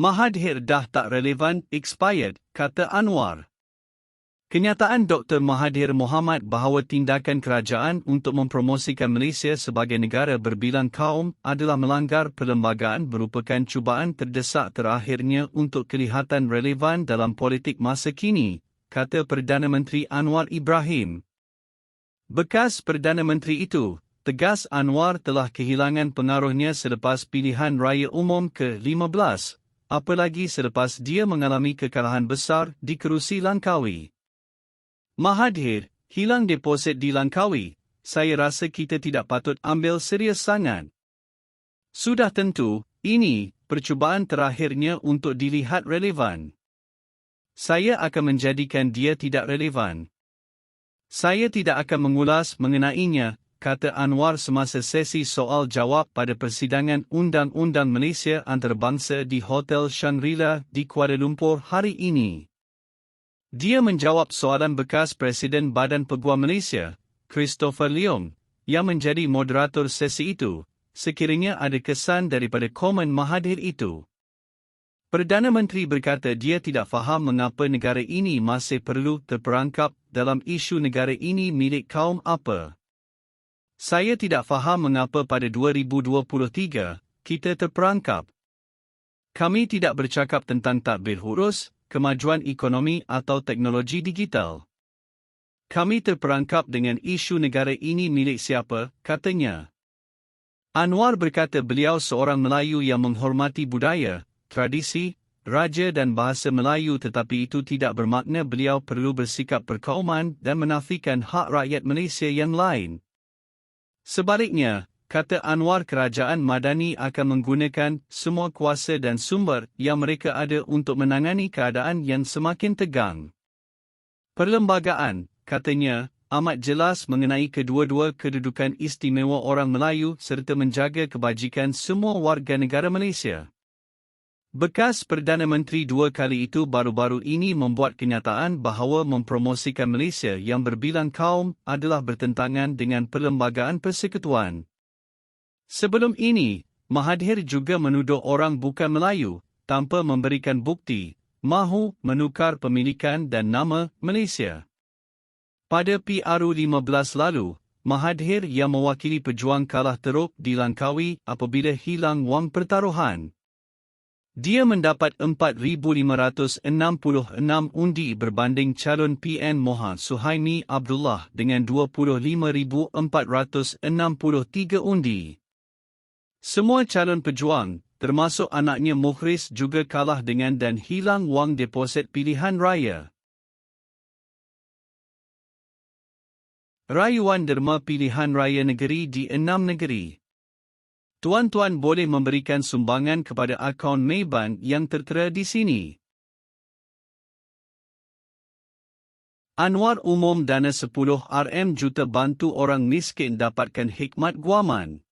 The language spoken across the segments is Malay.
Mahathir dah tak relevan, expired, kata Anwar. Kenyataan Dr. Mahathir Mohamad bahawa tindakan kerajaan untuk mempromosikan Malaysia sebagai negara berbilang kaum adalah melanggar perlembagaan merupakan cubaan terdesak terakhirnya untuk kelihatan relevan dalam politik masa kini, kata Perdana Menteri Anwar Ibrahim. Bekas Perdana Menteri itu, tegas Anwar telah kehilangan pengaruhnya selepas pilihan raya umum ke-15, apalagi selepas dia mengalami kekalahan besar di kerusi Langkawi. Mahathir, hilang deposit di Langkawi, saya rasa kita tidak patut ambil serius sangat. Sudah tentu, ini percubaan terakhirnya untuk dilihat relevan. Saya akan menjadikan dia tidak relevan. Saya tidak akan mengulas mengenainya, kata Anwar semasa sesi soal-jawab pada persidangan Undang-Undang Malaysia Antarabangsa di Hotel Shangri-La di Kuala Lumpur hari ini. Dia menjawab soalan bekas Presiden Badan Peguam Malaysia, Christopher Leong, yang menjadi moderator sesi itu, sekiranya ada kesan daripada komen Mahathir itu. Perdana Menteri berkata dia tidak faham mengapa negara ini masih perlu terperangkap dalam isu negara ini milik kaum apa. Saya tidak faham mengapa pada 2023, kita terperangkap. Kami tidak bercakap tentang tadbir urus, kemajuan ekonomi atau teknologi digital. Kami terperangkap dengan isu negara ini milik siapa, katanya. Anwar berkata beliau seorang Melayu yang menghormati budaya, tradisi, raja dan bahasa Melayu tetapi itu tidak bermakna beliau perlu bersikap perkauman dan menafikan hak rakyat Malaysia yang lain. Sebaliknya, kata Anwar kerajaan Madani akan menggunakan semua kuasa dan sumber yang mereka ada untuk menangani keadaan yang semakin tegang. Perlembagaan, katanya, amat jelas mengenai kedua-dua kedudukan istimewa orang Melayu serta menjaga kebajikan semua warga negara Malaysia. Bekas Perdana Menteri dua kali itu baru-baru ini membuat kenyataan bahawa mempromosikan Malaysia yang berbilang kaum adalah bertentangan dengan Perlembagaan Persekutuan. Sebelum ini, Mahathir juga menuduh orang bukan Melayu, tanpa memberikan bukti, mahu menukar pemilikan dan nama Malaysia. Pada PRU 15 lalu, Mahathir yang mewakili pejuang kalah teruk di Langkawi apabila hilang wang pertaruhan. Dia mendapat 4,566 undi berbanding calon PN Moha Suhaimi Abdullah dengan 25,463 undi. Semua calon pejuang, termasuk anaknya Mukhris juga kalah dengan dan hilang wang deposit pilihan raya. Rayuan derma pilihan raya negeri di 6 negeri. Tuan-tuan boleh memberikan sumbangan kepada akaun Maybank yang tertera di sini. Anwar umum dana 10 RM juta bantu orang miskin dapatkan hikmat guaman.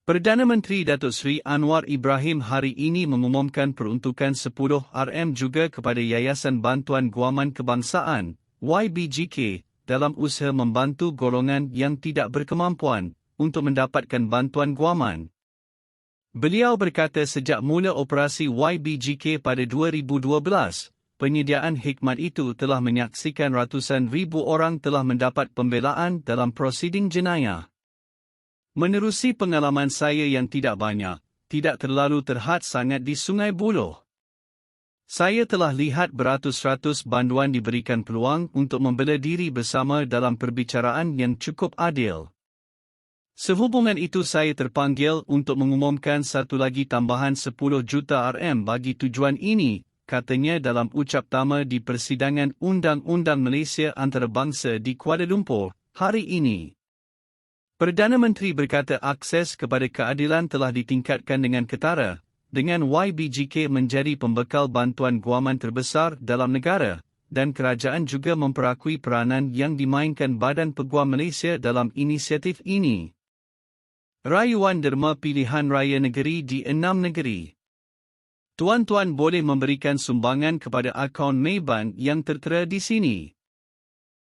Perdana Menteri Datuk Seri Anwar Ibrahim hari ini mengumumkan peruntukan 10 RM juga kepada Yayasan Bantuan Guaman Kebangsaan, YBGK, dalam usaha membantu golongan yang tidak berkemampuan untuk mendapatkan bantuan guaman. Beliau berkata sejak mula operasi YBGK pada 2012, penyediaan hikmat itu telah menyaksikan ratusan ribu orang telah mendapat pembelaan dalam prosiding jenayah. Menerusi pengalaman saya yang tidak banyak, tidak terlalu terhad sangat di Sungai Buloh. Saya telah lihat beratus-ratus banduan diberikan peluang untuk membela diri bersama dalam perbicaraan yang cukup adil. Sehubungan itu saya terpanggil untuk mengumumkan satu lagi tambahan 10 juta RM bagi tujuan ini, katanya dalam ucap tama di persidangan Undang-Undang Malaysia Antarabangsa di Kuala Lumpur, hari ini. Perdana Menteri berkata akses kepada keadilan telah ditingkatkan dengan ketara, dengan YBGK menjadi pembekal bantuan guaman terbesar dalam negara, dan kerajaan juga memperakui peranan yang dimainkan Badan Peguam Malaysia dalam inisiatif ini. Rayuan derma pilihan raya negeri di 6 negeri. Tuan-tuan boleh memberikan sumbangan kepada akaun Maybank yang tertera di sini.